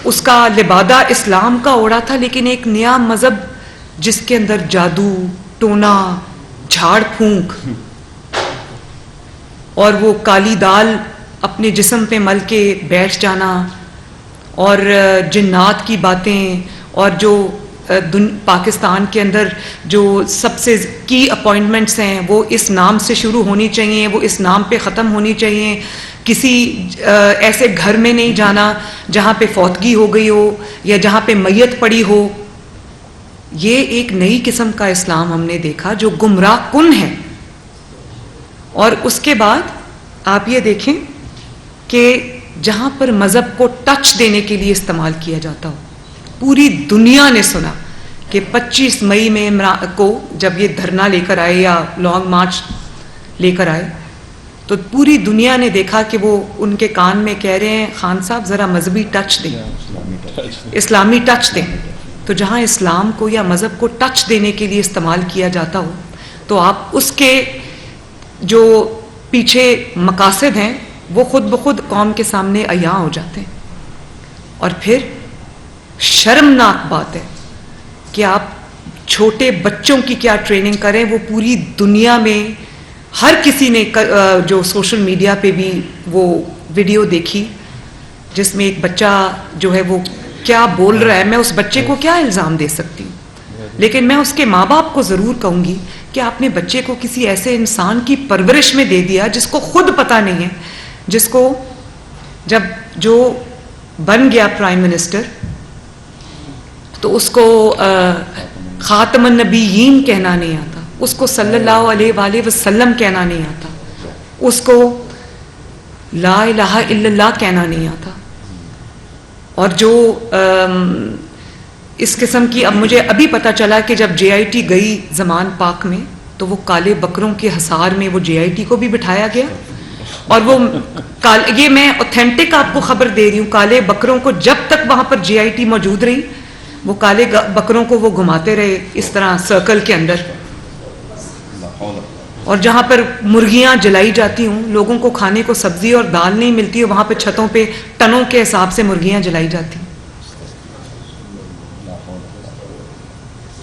اس کا لبادہ اسلام کا اوڑا تھا، لیکن ایک نیا مذہب جس کے اندر جادو، ٹونا، جھاڑ پھونک اور وہ کالی دال اپنے جسم پہ مل کے بیٹھ جانا اور جنات کی باتیں، اور جو پاکستان کے اندر جو سب سے کی اپوائنٹمنٹس ہیں وہ اس نام سے شروع ہونی چاہیے، وہ اس نام پہ ختم ہونی چاہیے، کسی ایسے گھر میں نہیں جانا جہاں پہ فوتگی ہو گئی ہو یا جہاں پہ میت پڑی ہو. یہ ایک نئی قسم کا اسلام ہم نے دیکھا جو گمراہ کن ہے. اور اس کے بعد آپ یہ دیکھیں کہ جہاں پر مذہب کو ٹچ دینے کے لیے استعمال کیا جاتا ہو، پوری دنیا نے سنا کہ 25 مئی میں کو جب یہ دھرنا لے کر آئے یا لانگ مارچ لے کر آئے تو پوری دنیا نے دیکھا کہ وہ ان کے کان میں کہہ رہے ہیں خان صاحب ذرا مذہبی ٹچ دیں، اسلامی ٹچ دیں. تو جہاں اسلام کو یا مذہب کو ٹچ دینے کے لیے استعمال کیا جاتا ہو تو آپ اس کے جو پیچھے مقاصد ہیں وہ خود بخود قوم کے سامنے عیاں ہو جاتے ہیں. اور پھر شرمناک بات ہے کہ آپ چھوٹے بچوں کی کیا ٹریننگ کریں. وہ پوری دنیا میں ہر کسی نے جو سوشل میڈیا پہ بھی وہ ویڈیو دیکھی جس میں ایک بچہ جو ہے وہ کیا بول رہا ہے. میں اس بچے کو کیا الزام دے سکتی ہوں، لیکن میں اس کے ماں باپ کو ضرور کہوں گی کہ آپ نے بچے کو کسی ایسے انسان کی پرورش میں دے دیا جس کو خود پتہ نہیں ہے، جس کو جب جو بن گیا پرائم منسٹر تو اس کو خاتم النبیین کہنا نہیں آتا، اس کو صلی اللہ علیہ وآلہ وسلم کہنا نہیں آتا، اس کو لا الہ الا اللہ کہنا نہیں آتا. اور جو اس قسم کی، اب مجھے ابھی پتہ چلا کہ جب جے آئی ٹی گئی زمان پاک میں تو وہ کالے بکروں کے حصار میں وہ جے آئی ٹی کو بھی بٹھایا گیا. اور وہ یہ میں اوتھینٹک آپ کو خبر دے رہی ہوں، کالے بکروں کو جب تک وہاں پر جے آئی ٹی موجود رہی وہ کالے بکروں کو وہ گھماتے رہے اس طرح سرکل کے اندر. اور جہاں پر مرغیاں جلائی جاتی ہوں، لوگوں کو کھانے کو سبزی اور دال نہیں ملتی ہے، وہاں پہ چھتوں پہ ٹنوں کے حساب سے مرغیاں جلائی جاتی ہیں.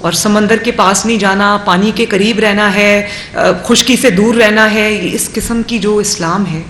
اور سمندر کے پاس نہیں جانا، پانی کے قریب رہنا ہے، خشکی سے دور رہنا ہے. اس قسم کی جو اسلام ہے.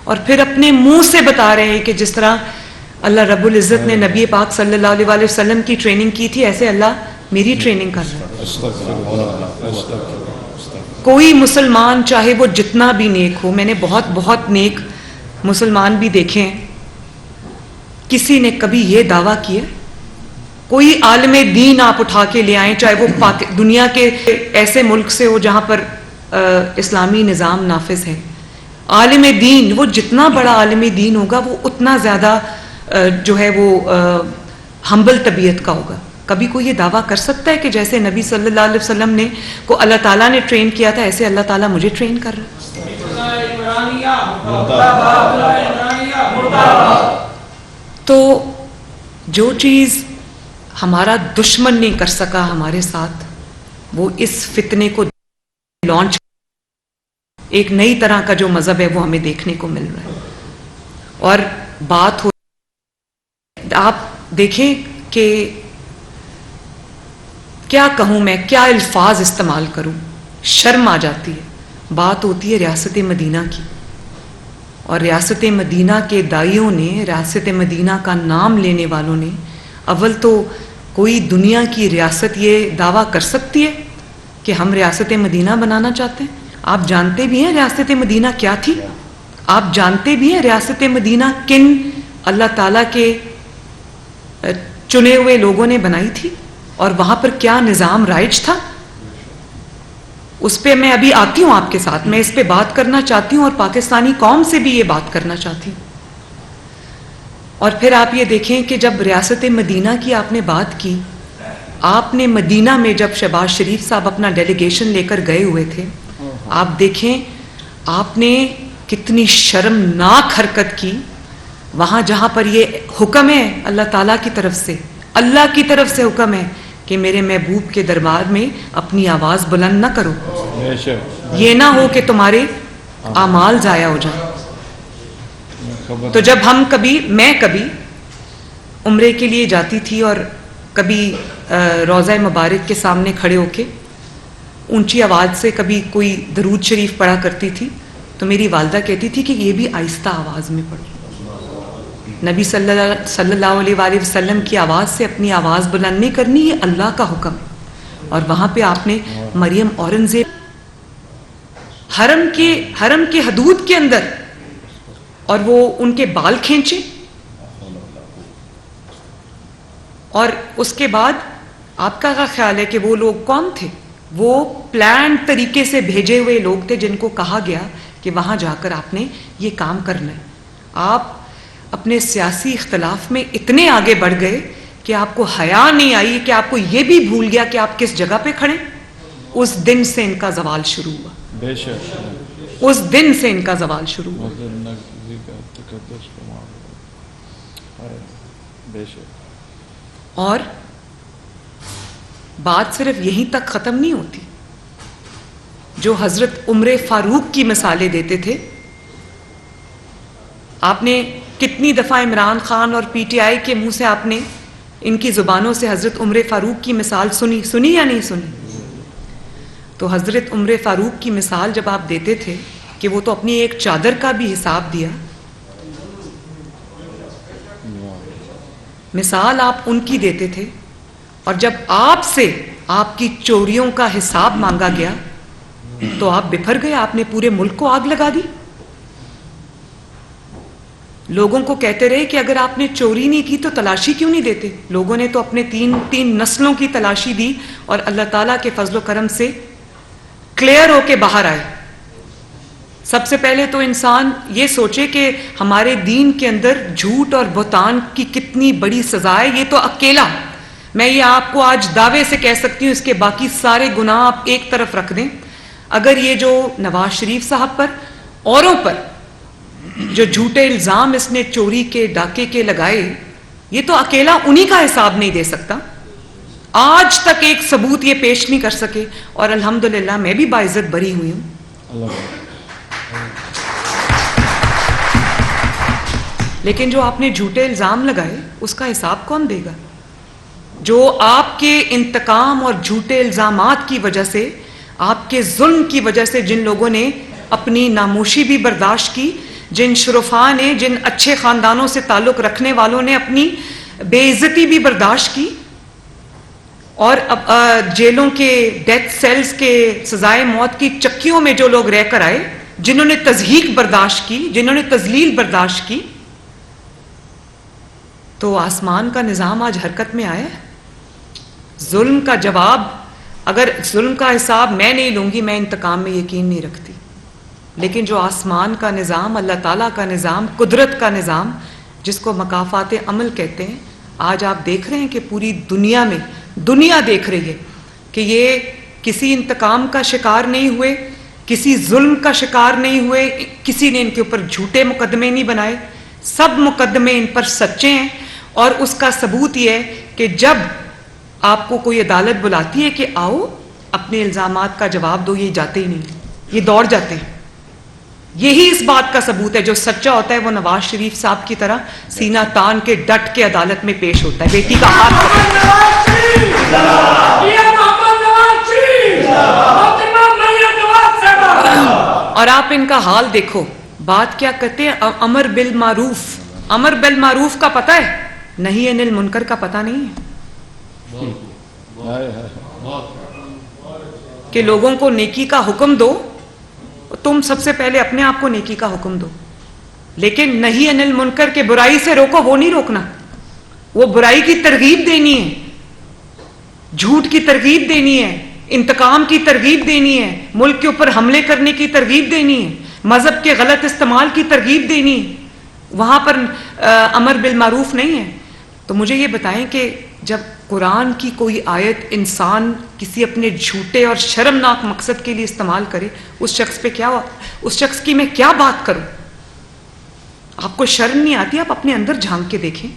اور پھر اپنے منہ سے بتا رہے ہیں کہ جس طرح اللہ رب العزت نے نبی پاک صلی اللہ علیہ وآلہ وسلم کی ٹریننگ کی تھی، ایسے اللہ میری ٹریننگ کر رہا ہے. کوئی مسلمان چاہے وہ جتنا بھی نیک ہو، میں نے بہت بہت نیک مسلمان بھی دیکھے ہیں، کسی نے کبھی یہ دعویٰ کیا؟ کوئی عالم دین آپ اٹھا کے لے آئیں، چاہے وہ دنیا کے ایسے ملک سے ہو جہاں پر اسلامی نظام نافذ ہے. عالم دین، وہ جتنا بڑا عالم دین ہوگا وہ اتنا زیادہ جو ہے وہ ہمبل طبیعت کا ہوگا. کبھی کوئی یہ دعویٰ کر سکتا ہے کہ جیسے نبی صلی اللہ علیہ وسلم نے کو اللہ تعالیٰ نے ٹرین کیا تھا ایسے اللہ تعالیٰ مجھے ٹرین کر رہا ہے؟ تو جو چیز ہمارا دشمن نہیں کر سکا ہمارے ساتھ، وہ اس فتنے کو لانچ، ایک نئی طرح کا جو مذہب ہے وہ ہمیں دیکھنے کو مل رہا ہے. اور بات ہو، آپ دیکھیں کہ کیا کہوں میں، کیا الفاظ استعمال کروں، شرم آ جاتی ہے. بات ہوتی ہے ریاست مدینہ کی، اور ریاست مدینہ کے دائیوں نے، ریاست مدینہ کا نام لینے والوں نے، اول تو کوئی دنیا کی ریاست یہ دعویٰ کر سکتی ہے کہ ہم ریاست مدینہ بنانا چاہتے ہیں؟ آپ جانتے بھی ہیں ریاست مدینہ کیا تھی؟ آپ جانتے بھی ہیں ریاست مدینہ کن اللہ تعالیٰ کے چنے ہوئے لوگوں نے بنائی تھی اور وہاں پر کیا نظام رائج تھا؟ اس پہ میں ابھی آتی ہوں آپ کے ساتھ، میں اس پہ بات کرنا چاہتی ہوں اور پاکستانی قوم سے بھی یہ بات کرنا چاہتی ہوں. اور پھر آپ یہ دیکھیں کہ جب ریاست مدینہ کی آپ نے بات کی، آپ نے مدینہ میں جب شہباز شریف صاحب اپنا ڈیلیگیشن لے کر گئے ہوئے تھے، آپ دیکھیں آپ نے کتنی شرمناک حرکت کی. وہاں جہاں پر یہ حکم ہے اللہ تعالیٰ کی طرف سے، اللہ کی طرف سے حکم ہے کہ میرے محبوب کے دربار میں اپنی آواز بلند نہ کرو، یہ نہ ہو کہ تمہارے اعمال ضائع ہو جائیں. تو جب ہم کبھی، میں کبھی عمرے کے لیے جاتی تھی اور کبھی روضہ مبارک کے سامنے کھڑے ہو کے اونچی آواز سے کبھی کوئی درود شریف پڑھا کرتی تھی تو میری والدہ کہتی تھی کہ یہ بھی آہستہ آواز میں پڑھو. نبی صلی اللہ علیہ وآلہ وسلم کی آواز سے اپنی آواز بلند نہیں کرنی، یہ اللہ کا حکم ہے. اور وہاں پہ آپ نے مریم اورنگزیب حرم کے حدود کے اندر اور وہ ان کے بال کھینچے، اور اس کے بعد آپ کا کیا خیال ہے کہ وہ لوگ کون تھے؟ وہ پلان طریقے سے بھیجے ہوئے لوگ تھے جن کو کہا گیا کہ وہاں جا کر آپ نے یہ کام کرنا ہے. آپ اپنے سیاسی اختلاف میں اتنے آگے بڑھ گئے کہ آپ کو حیا نہیں آئی، کہ آپ کو یہ بھی بھول گیا کہ آپ کس جگہ پہ کھڑے. اس دن سے ان کا زوال شروع ہوا. بے شک اس دن سے ان کا زوال شروع ہوا. اور بات صرف یہیں تک ختم نہیں ہوتی. جو حضرت عمر فاروق کی مثالیں دیتے تھے، آپ نے کتنی دفعہ عمران خان اور پی ٹی آئی کے منہ سے آپ نے ان کی زبانوں سے حضرت عمر فاروق کی مثال سنی یا نہیں سنی؟ تو حضرت عمر فاروق کی مثال جب آپ دیتے تھے کہ وہ تو اپنی ایک چادر کا بھی حساب دیا، مثال آپ ان کی دیتے تھے، اور جب آپ سے آپ کی چوریوں کا حساب مانگا گیا تو آپ بفر گئے، آپ نے پورے ملک کو آگ لگا دی. لوگوں کو کہتے رہے کہ اگر آپ نے چوری نہیں کی تو تلاشی کیوں نہیں دیتے. لوگوں نے تو اپنے تین نسلوں کی تلاشی دی اور اللہ تعالیٰ کے فضل و کرم سے کلیئر ہو کے باہر آئے. سب سے پہلے تو انسان یہ سوچے کہ ہمارے دین کے اندر جھوٹ اور بہتان کی کتنی بڑی سزا ہے. یہ تو اکیلا، میں یہ آپ کو آج دعوے سے کہہ سکتی ہوں، اس کے باقی سارے گناہ آپ ایک طرف رکھ دیں، اگر یہ جو نواز شریف صاحب پر اوروں پر جو جھوٹے الزام اس نے چوری کے ڈاکے کے لگائے، یہ تو اکیلا انہی کا حساب نہیں دے سکتا. آج تک ایک ثبوت یہ پیش نہیں کر سکے، اور الحمدللہ میں بھی باعزت بری ہوئی ہوں. لیکن جو آپ نے جھوٹے الزام لگائے اس کا حساب کون دے گا؟ جو آپ کے انتقام اور جھوٹے الزامات کی وجہ سے، آپ کے ظلم کی وجہ سے جن لوگوں نے اپنی ناموشی بھی برداشت کی، جن شرفاء نے، جن اچھے خاندانوں سے تعلق رکھنے والوں نے اپنی بے عزتی بھی برداشت کی، اور جیلوں کے ڈیتھ سیلز کے سزائے موت کی چکیوں میں جو لوگ رہ کر آئے، جنہوں نے تضحیک برداشت کی، جنہوں نے تذلیل برداشت کی، تو آسمان کا نظام آج حرکت میں آیا ہے. ظلم کا جواب، اگر ظلم کا حساب میں نہیں لوں گی، میں انتقام میں یقین نہیں رکھتی، لیکن جو آسمان کا نظام، اللہ تعالیٰ کا نظام، قدرت کا نظام، جس کو مکافات عمل کہتے ہیں، آج آپ دیکھ رہے ہیں کہ پوری دنیا میں دنیا دیکھ رہی ہے کہ یہ کسی انتقام کا شکار نہیں ہوئے، کسی ظلم کا شکار نہیں ہوئے، کسی نے ان کے اوپر جھوٹے مقدمے نہیں بنائے، سب مقدمے ان پر سچے ہیں. اور اس کا ثبوت یہ ہے کہ جب آپ کو کوئی عدالت بلاتی ہے کہ آؤ اپنے الزامات کا جواب دو، یہ جاتے ہی نہیں، یہ دوڑ جاتے ہیں. یہی اس بات کا ثبوت ہے، جو سچا ہوتا ہے وہ نواز شریف صاحب کی طرح سینہ تان کے ڈٹ کے عدالت میں پیش ہوتا ہے، بیٹی کا ہاتھ اور آپ ان کا حال دیکھو. بات کیا کہتے ہیں؟ امر بالمعروف. امر بالمعروف کا پتہ ہے، نہیں انل منکر کا پتہ نہیں ہے. کہ لوگوں کو نیکی کا حکم دو، تم سب سے پہلے اپنے آپ کو نیکی کا حکم دو، لیکن نہیں انل منکر کے برائی سے روکو، وہ نہیں روکنا. وہ برائی کی ترغیب دینی ہے، جھوٹ کی ترغیب دینی ہے، انتقام کی ترغیب دینی ہے، ملک کے اوپر حملے کرنے کی ترغیب دینی ہے، مذہب کے غلط استعمال کی ترغیب دینی ہے. وہاں پر امر بالمعروف نہیں ہے. تو مجھے یہ بتائیں کہ جب قرآن کی کوئی آیت انسان کسی اپنے جھوٹے اور شرمناک مقصد کے لیے استعمال کرے، اس شخص پہ کیا، اس شخص کی میں کیا بات کروں؟ آپ کو شرم نہیں آتی؟ آپ اپنے اندر جھانک کے دیکھیں،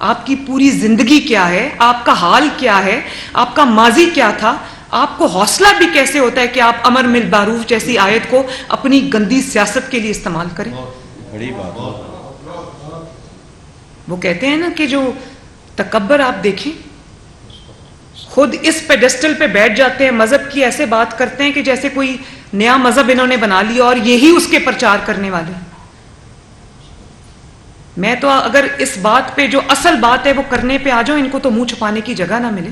آپ کی پوری زندگی کیا ہے، آپ کا حال کیا ہے، آپ کا ماضی کیا تھا. آپ کو حوصلہ بھی کیسے ہوتا ہے کہ آپ امر بالمعروف جیسی آیت کو اپنی گندی سیاست کے لیے استعمال کریں؟ بڑی بات. وہ کہتے ہیں نا کہ جو تکبر آپ دیکھیں، خود اس پیڈسٹل پہ بیٹھ جاتے ہیں، مذہب کی ایسے بات کرتے ہیں کہ جیسے کوئی نیا مذہب انہوں نے بنا لیا اور یہی اس کے پرچار کرنے والے ہیں۔ میں تو اگر اس بات پہ جو اصل بات ہے وہ کرنے پہ آ جاؤں، ان کو تو منہ چھپانے کی جگہ نہ ملے۔